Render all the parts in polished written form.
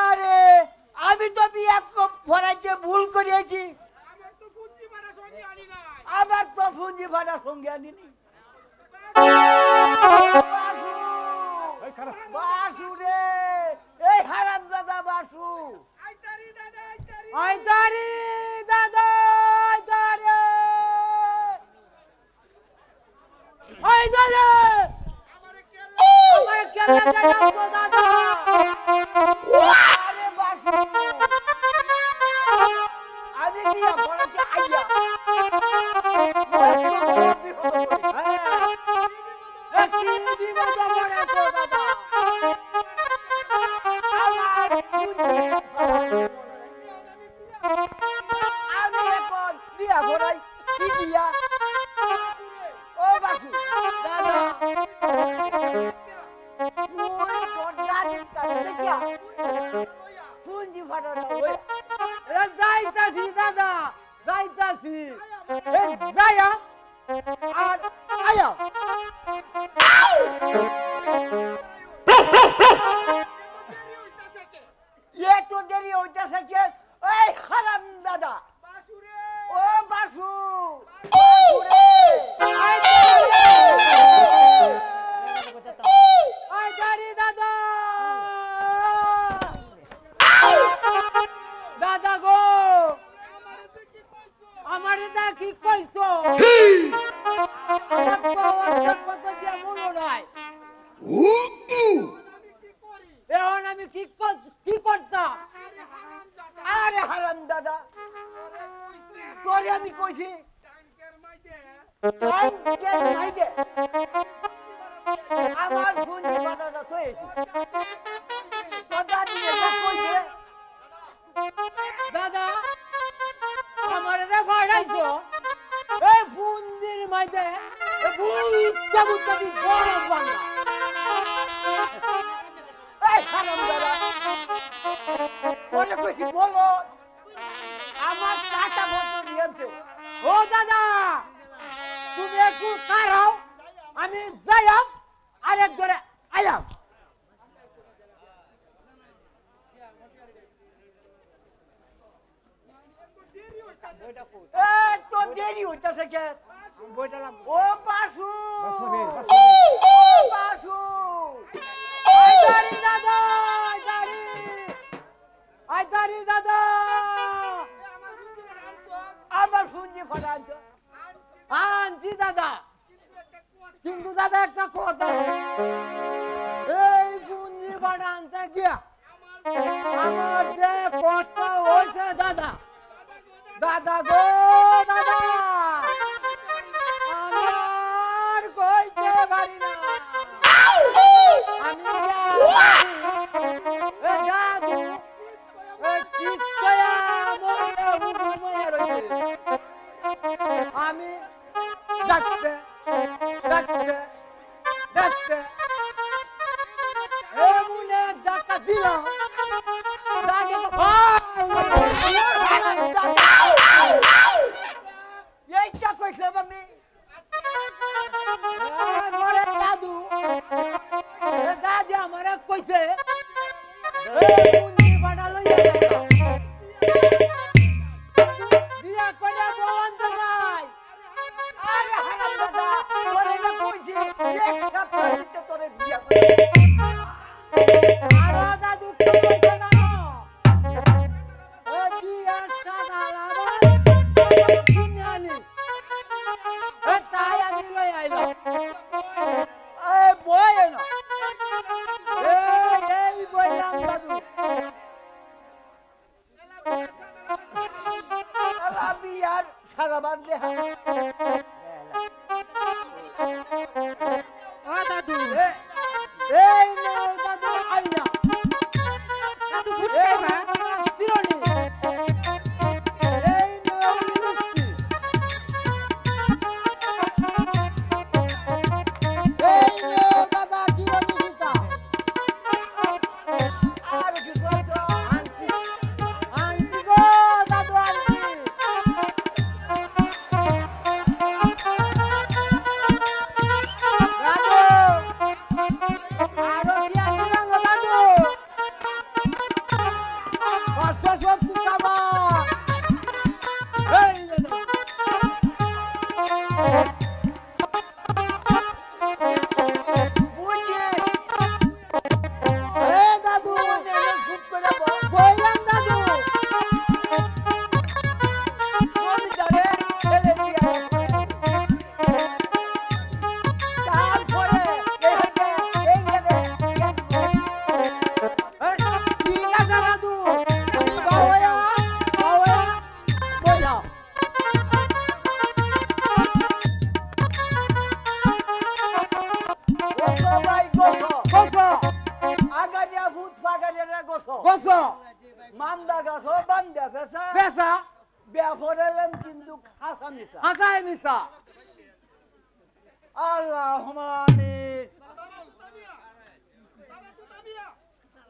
আরে আমি তো বিয়া ভরাইতে ভুল করিয়েছি। আবার তো ফুঞ্জি ফাটা সঙ্গে আনিনি। বাসু রে, এই হারাম দাদা বাসু। আইতারি দাদা, আইতারি, আইতারি। আমারে কেলা দেখাচ্ছো দাদা। আরে বাসু, আমি বিয়া ভরাইতে আইয়া।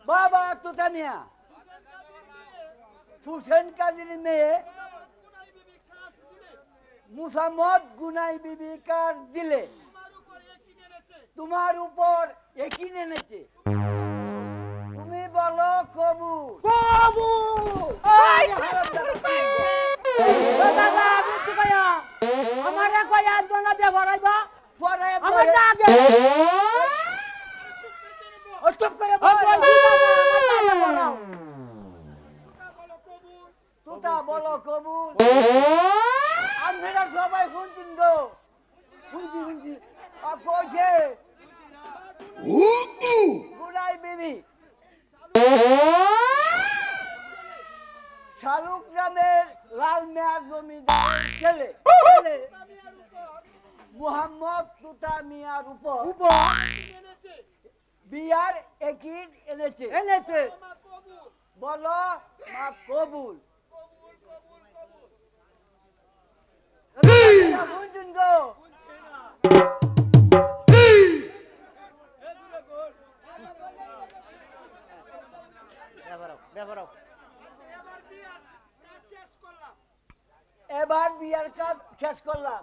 বাবা তোতা মিয়া হুসেন কাজীর মেয়ে মুসাম্মদ গুনাই বিবি কার দিলে তোমার উপর একই নেমেছে তুমি বলো কবুল কবুল দাদা আমি তো কয়া আমারে কয়া দনা ব্যবহার হইবা পরে আমার আগে ও চুপ করে বল তোতা বলো কবুল আমরা সবাই শুনছেন গো শুনছি কইছে গুনাই বিবি শালুক গ্রামের লাল মিয়ার জমিদার ছেলে মুহাম্মদ তুতা মিয়ার উপর বিয়ার একিন এনেছে বলো মা কবুল বুঝুন গো এবার বিয়ার কাজ শেষ করলাম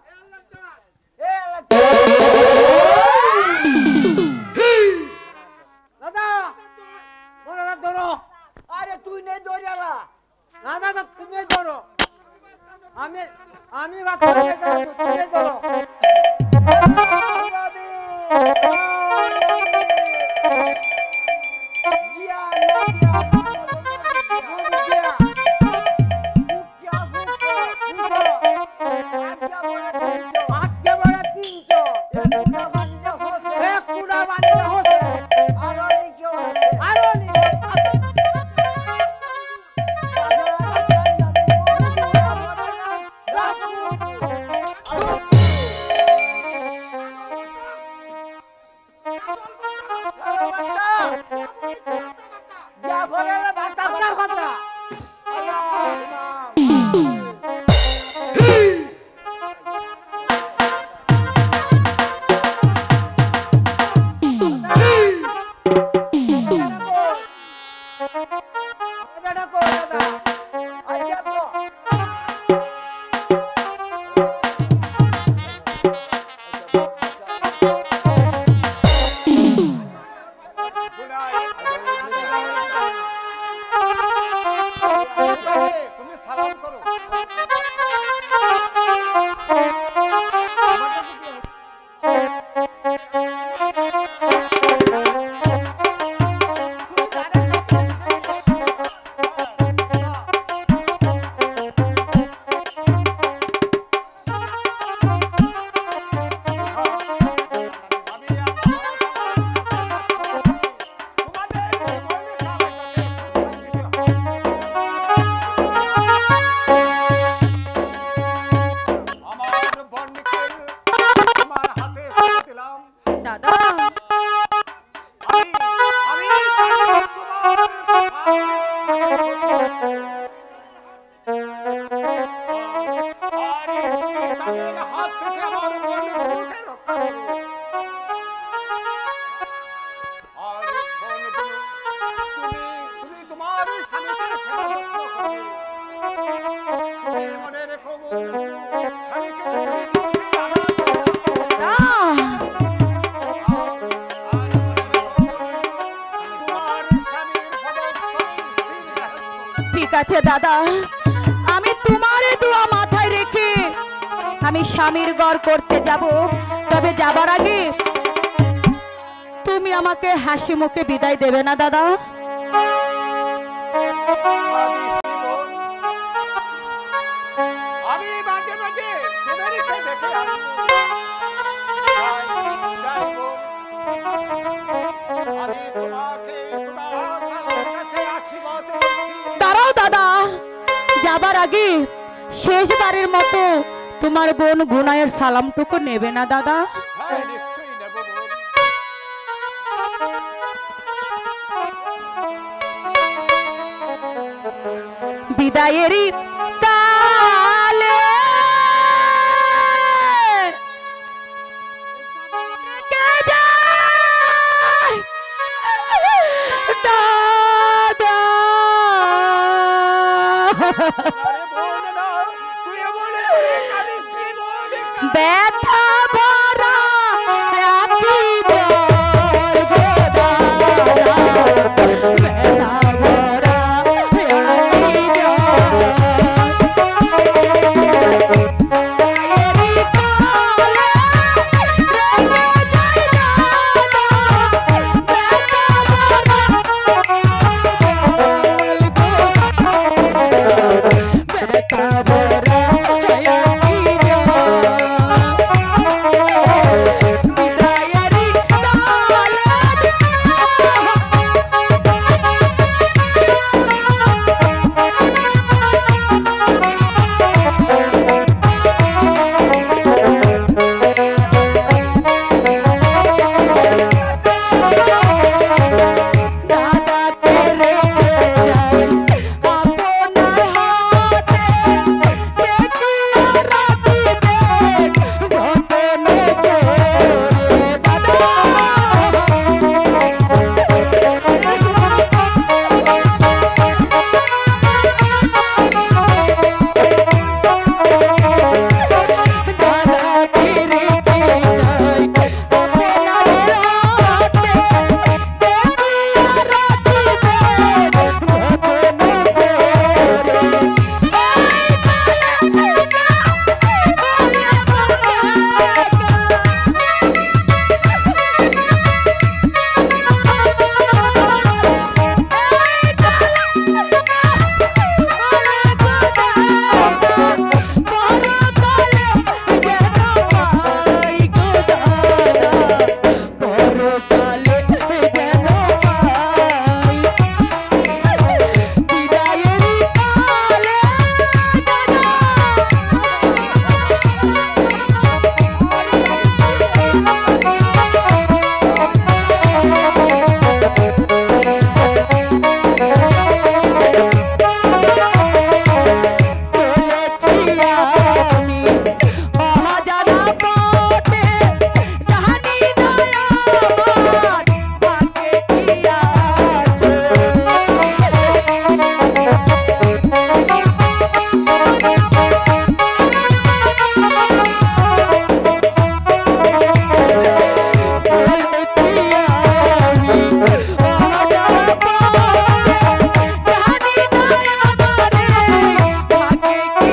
দাদা ধরো আরে তুই নেই ধরিয়ালা না দাদা তুমি ধরো আমি তুমি ধরো ঠিক আছে দাদা, আমি তোমারে দোয়া আমি স্বামীর ঘর করতে যাব, তবে যাবার আগে তুমি আমাকে হাসি মুখে বিদায় দেবে না দাদা? আমি মাঝে মাঝে তোমাদেরকে দেখে দাঁড়াও দাদা, যাবার আগে শেষবারের মতো তোমার বোন গুনায়ের সালামটুকু নেবে না দাদা? হ্যাঁ, নিশ্চয়ই নেব বোন। বিদায়েরই তালে কে যায় দাদা? আরে বোন না, তুই এমন করে কাঁদিস নি বোন। ব্যথা ভরা আঁখি জল গো দাদা, ব্যথা ভরা আঁখি জল। এরি তালে রেগে যায় দাদা, ব্যথা ভরা ব্যথা ভরা আঁখি জল। বিদায়েরই দাদাকে রেখে যাই আপনার হাতে, দেখিয়া রাখিবেন যতনে করে দাদা। দাদাকে রেখে যাই আপনার হাতে, দেখিয়া রাখিবেন যতনে আমি অজানা পথে জানি না আমার ভাগ্যে কি আছে। চলেছি আমি অজানা পথে জানি না আমারে ভাগ্যে কি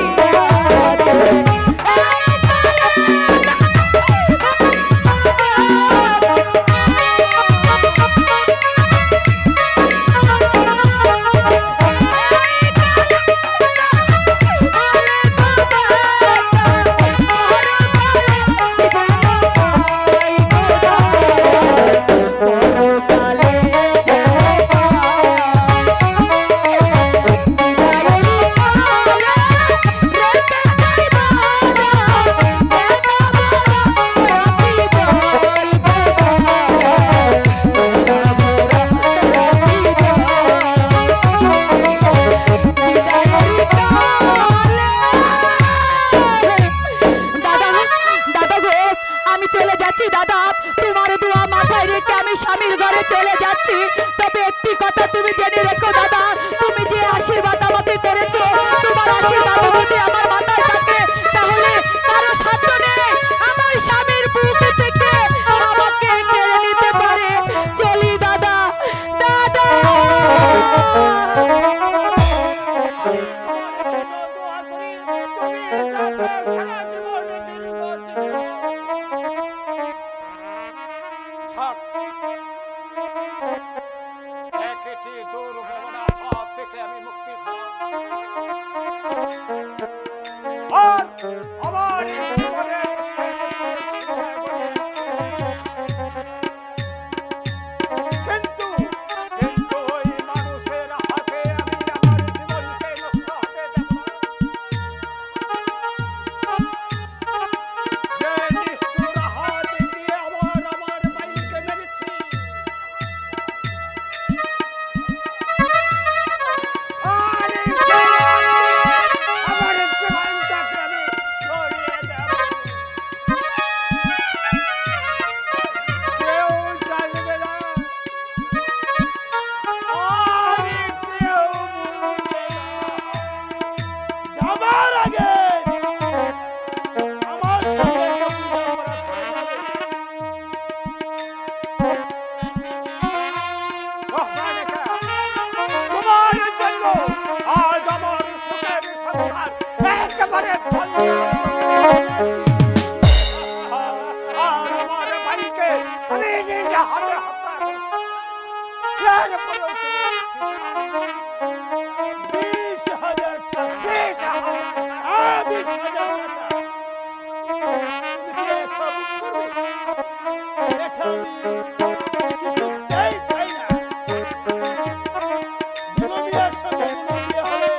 তবে একটি কথা তুমি জেনে রেখো দাদা, তুমি যে আশীর্বাদ আমাকে করেছো, তোমার আশীর্বাদ যদি আমার মাথায় থাকে, তাহলে কারো সাধ্য নেই আমার স্বামীর বুক থেকে আমাকে কেড়ে নিতে পারে। চলি দাদা, দাদা। দোয়া করি তুমি সারা জীবন আমার জীবনের শেষ কিন্তু কিন্তু ওই মানুষের হাতে আমি আমার জীবনকে নষ্ট হতে দেব না। যে নিষ্ঠুর হাত দিয়ে আমার ভাইকে মেরেছি, আমার জীবনটাকে আমি সরিয়ে দেব। কেউ জানবে না, আর কেউ বুঝবে না। যাবার আগে আমার সঙ্গে একটা পূজা করা রহমানেকা, তোমার জন্য আজ আমার সুখের সংসার একেবারে ধ্বংস। আর আমার ভাইকে আমি নিজে হাতে হত্যা করি। এরপরেও তুমি 20,000 টাকা, 20,000 টাকা তুমি কি এসব করবে? এটা আমি কিছুতেই চাই না। দুলমিয়ার সঙ্গে দুলমিয়া হলে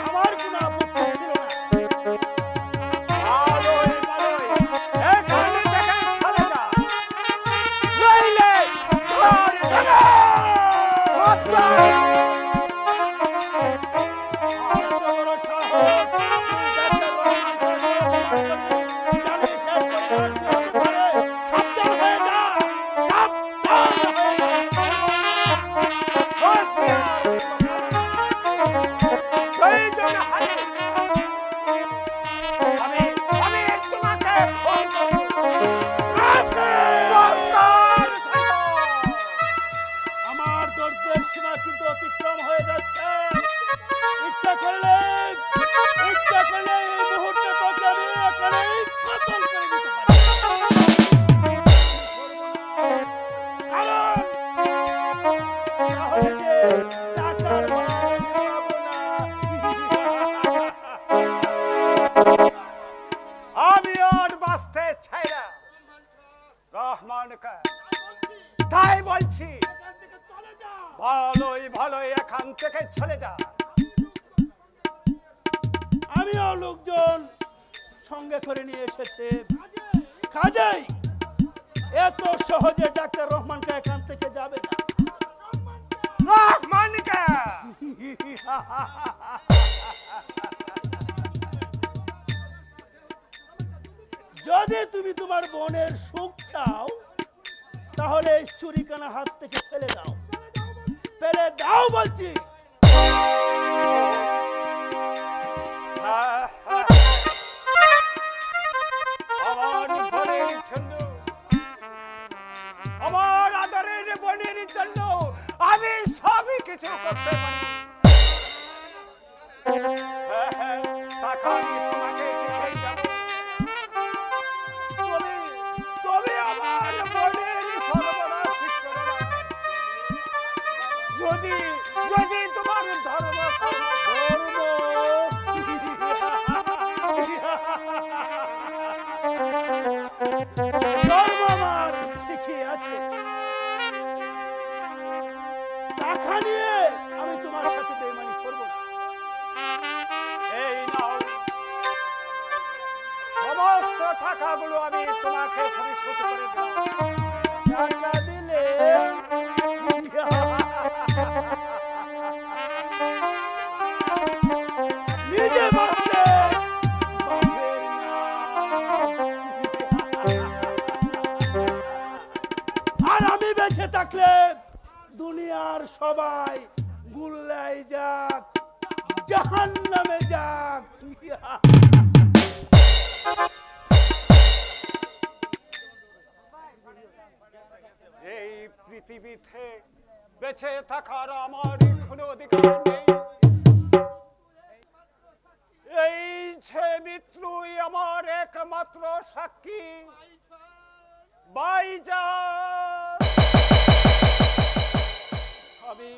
আমার কোনো আপত্তি ছিল না। ভালোই এখানে থেকে চলে যা, নইলে তোর জায়গা হত্যা। আর এত বড় সাহস, তুই ডাক্তার রহমানকে জানিস এরপরে আর কি হতে পারে? সাবধান হয়ে যা, সাবধান হয়ে যা। প্রয়োজনে হাতে আমি তোমাকে ফোন করব। আমার ধৈর্যের সীমা কিন্তু অতিক্রম হয়ে যাচ্ছে। ইচ্ছা করলে এই মুহূর্তে তোকে আমি এখানেই কতল করে দিতে পারি। কারণ তাহলে যে টাকার মান আমি পাবো না। আমি আর বাঁচতে চাই না রহমানকে, তাই বলছি ভালোই এখান থেকে চলে যা। আমিও লোকজন সঙ্গে করে নিয়ে এসেছে, কাজেই এত সহজে ডাক্তার রহমানকে এখান থেকে যাবে না। রহমানকে যদি তুমি তোমার বোনের সুখ চাও, তাহলে এই চুরিখানা হাত থেকে ফেলে দাও, ফেলে দাও বলছি। আমার বোনের জন্য, আমার আদরের বোনের জন্য আমি সবই কিছু করতে পারি। টাকা আমি তোমাকে দিতেই যাব। তবে আমার বোনের সর্বনাশ করে না। যদি তোমার ধর্ম আমার ঠিকই আছে, টাকা নিয়ে আমি তোমার সাথে বেইমানি করব না। এই নাও, সমস্ত টাকাগুলো আমি তোমাকে পরিশোধ করে দেব। টাকা দিলে নিজে বাঁচলে বাপের নাম। আর আমি বেঁচে থাকলে দুনিয়ার সবাই গুল্লাই যাক, জাহান্নামে যাক। এই পৃথিবীতে বেঁচে থাকার আমার কোনো অধিকার নেই। এই যে মৃত্যুই আমার একমাত্র সাক্ষী। ভাইজান, আমি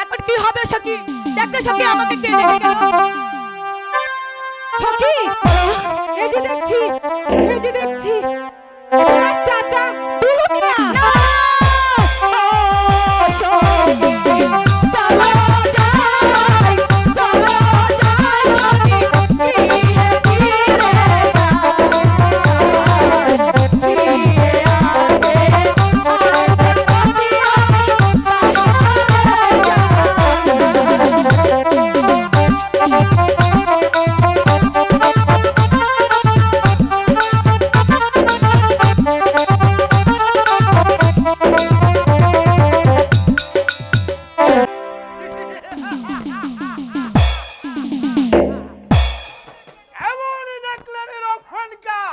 এখন কি হবে সখী? দেখতে সখী আমাকে কে ডেকে গেল? সখী এই যে দেখছি তোমার চাচা দুলু মিয়া এমনই দেখলেন রফানকা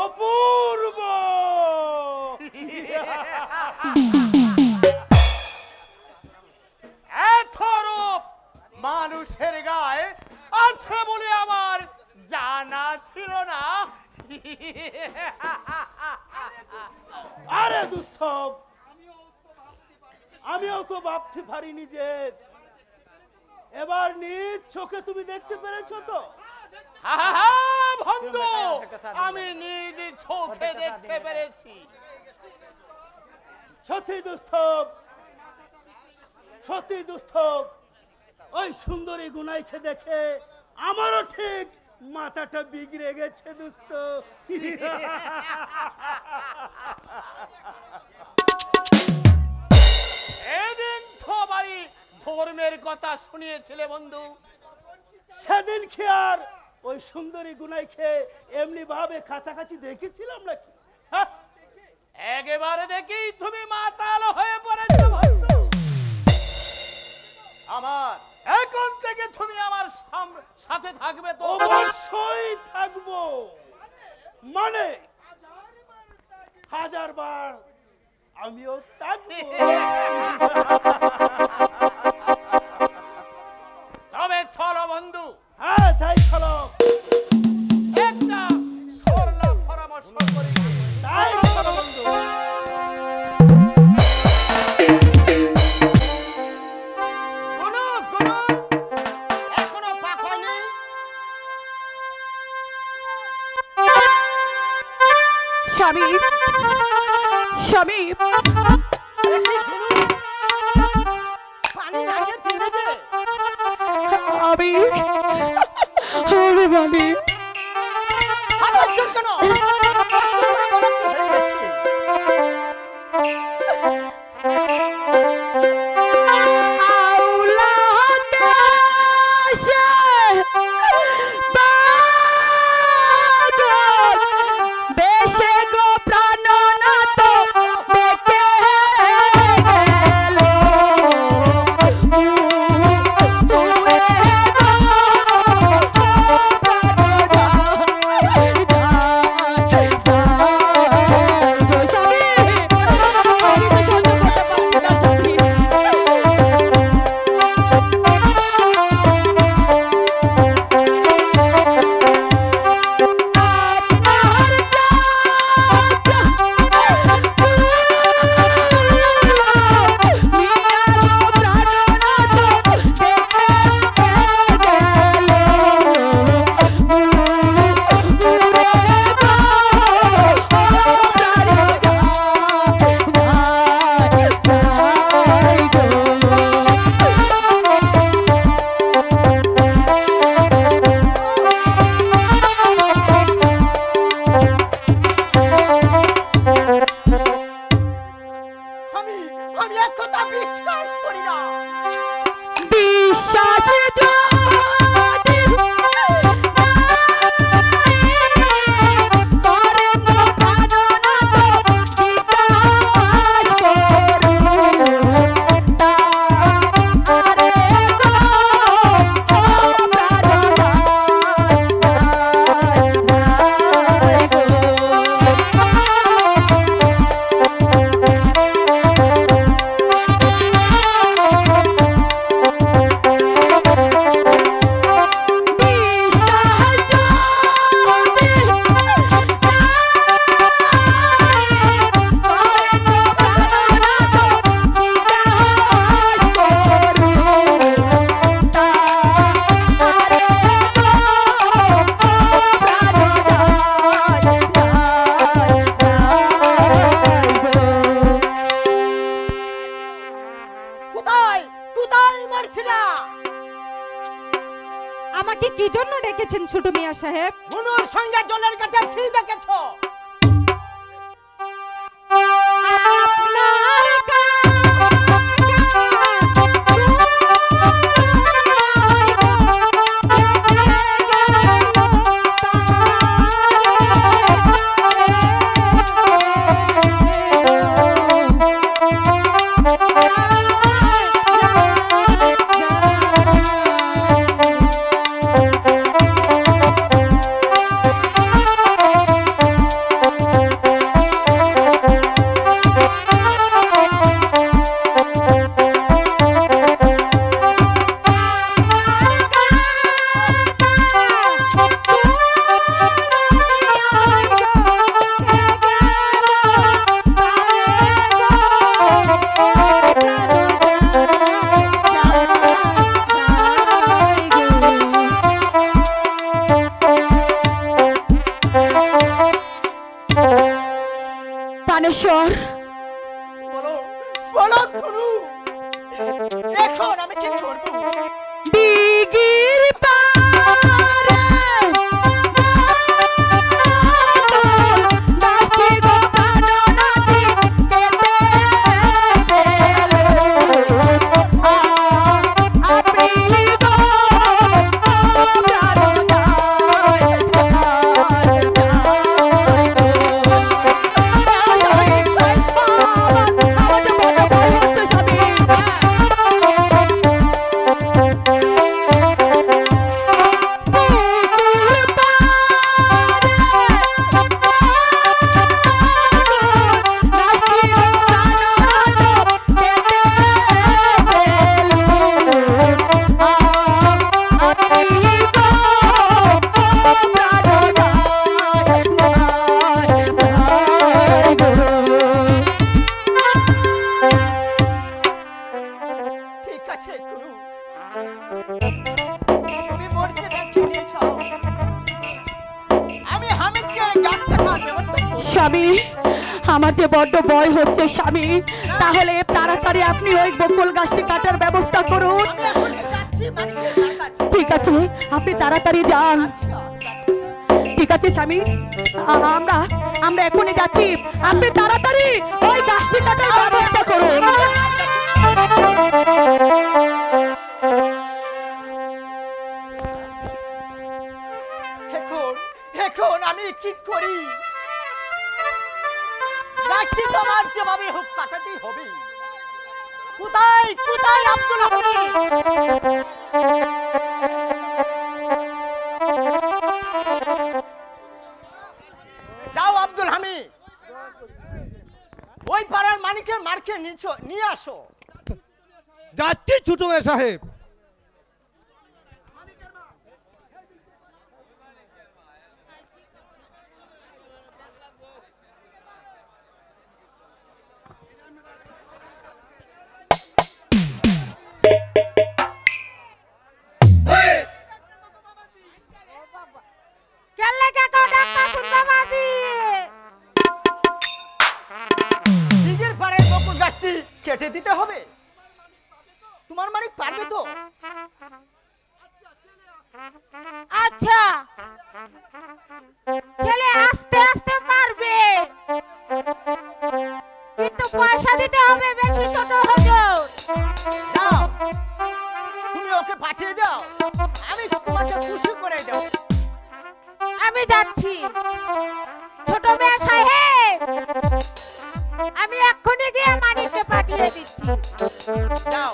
অপূর্ব এত রূপ মানুষের গায়ে আছে বলে আমার জানা ছিল না। আরে দুস্থ, আমিও তো ভাবতে পারিনি যে এবার নিজ চোখে তুমি দেখতে পেরেছো তো। বন্ধু, আমি নিজ চোখে দেখতে পেরেছি। সত্যি দুস্থ, ওই সুন্দরী গুনাইকে দেখে আমারও ঠিক মাথাটা বিগড়ে গেছে দুস্থ। এদিন তো বাড়ি ধর্মের কথা শুনিয়েছিলে বন্ধু, সেদিন কি আর ওই সুন্দরী গুনাইকে এমনি ভাবে কাছাকাছি দেখেছিলাম নাকি? একেবারে দেখি তুমি মাতাল হয়ে পড়েছো বন্ধু। আমার এখন থেকে তুমি আমার সাথে থাকবে তো? অবশ্যই থাকবো, মানে 1000 বার আমিও থাকবো। তবে চলো বন্ধু। হ্যাঁ তাই চলো, একটা সরলা পরামর্শ করি। তাই চলো বন্ধু। এখনো পাক হয়নি। স্বামী পানি লাগে ফিরে দে। আমি মানে আমার জন্য কেন? ও আমাকে কি জন্য ডেকেছেন ছোট মিয়া সাহেব? বুনুর সঙ্গে জলের কাছে কি দেখেছো? বানেশ্বর, বলো বলো গুরু, এখন আমি কি করব? দিগির পারে নাচতে গো প্রাণনাথী কেটে ফেলো আপনি গো স্বামী, আমার যে বড্ড ভয় হচ্ছে স্বামী, তাহলে তাড়াতাড়ি আপনি ওই বকুল গাছটি কাটার ব্যবস্থা করুন। ঠিক আছে, আপনি তাড়াতাড়ি যান। ঠিক আছে স্বামী, আমরা আমরা এখনই যাচ্ছি, আপনি তাড়াতাড়ি ওই গাছটি কাটার ব্যবস্থা করুন। এখন আমি কি করি? গাছটি তোমার যেভাবে হোক কাটাতেই হবে। কোথায় কোথায় আব্দুল হামিদ? যাও আব্দুল হামিদ, ওই পাড়ার মানিকের মারকে নিয়ে আসো। যাচ্ছি ছোট মিয়া সাহেব। কেটে দিতে হবে। তোমার মালিক পারবে তো? আচ্ছা, ছেলে আস্তে আস্তে পারবে, কিন্তু পয়সা দিতে হবে বেশি ছোট হুজুর। দাও, তুমি ওকে পাঠিয়ে দাও, আমি তোমাকে খুশি করে দেব। আমি যাচ্ছি ছোট মিয়া সাহেব, আমি এক্ষুনি গিয়ে মানিককে পাঠিয়ে দিচ্ছি। যাও।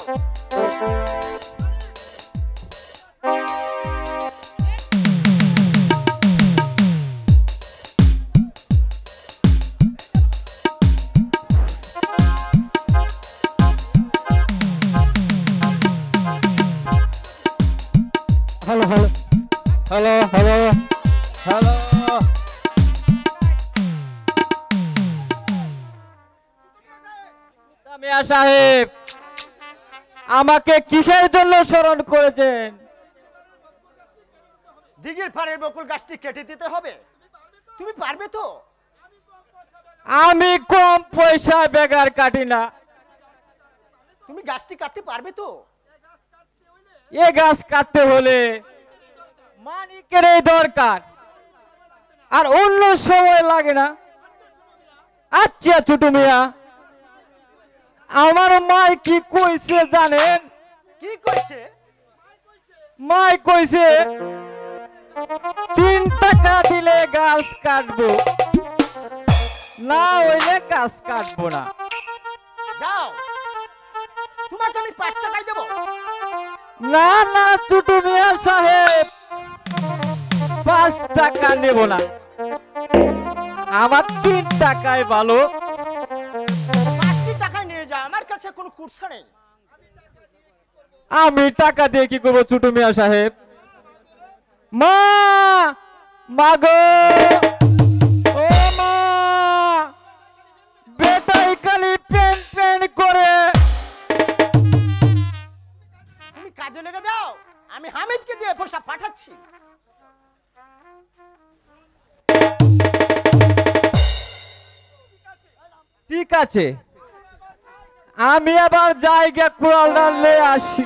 Hello hello hello hello hello. মিয়া সাহেব, আমাকে কিসের জন্য স্মরণ করেছেন? দিঘির পাড়ের বকুল গাছটি কেটে দিতে হবে, তুমি পারবে তো? আমি কম পয়সা বেগার কাটি না। তুমি গাছটি কাটতে পারবে তো? এ গাছ কাটতে হলে মানিকের এই দরকার, আর অন্য সময় লাগে না। আচ্ছা ছোট মিয়া, আমার মাই কি কইছে জানেন? কি কইছে? মাই কইছে 3 টাকা দিলে গাছ কাটবো, না হইলে গাছ কাটবো না। যাও, তোমাকে আমি 5 টাকাই দেব। না না ছোট মিয়া সাহেব, 5 টাকা নেব না, আমার 3 টাকায় ভালো। 5 টাকায় নিয়ে যা, আমার কাছে কোনো কুরসা নেই। আমি টাকা দিয়ে কি করবো ছোট মিয়া সাহেব? মা, মাগো, ও মা, বেটাই খালি পেন পেন করে। তুমি কাজে লেগে দাও, আমি হামিদকে দিয়ে পয়সা পাঠাচ্ছি। ঠিক আছে, আমি আবার জায়গা কুড়াল লয়ে আসি।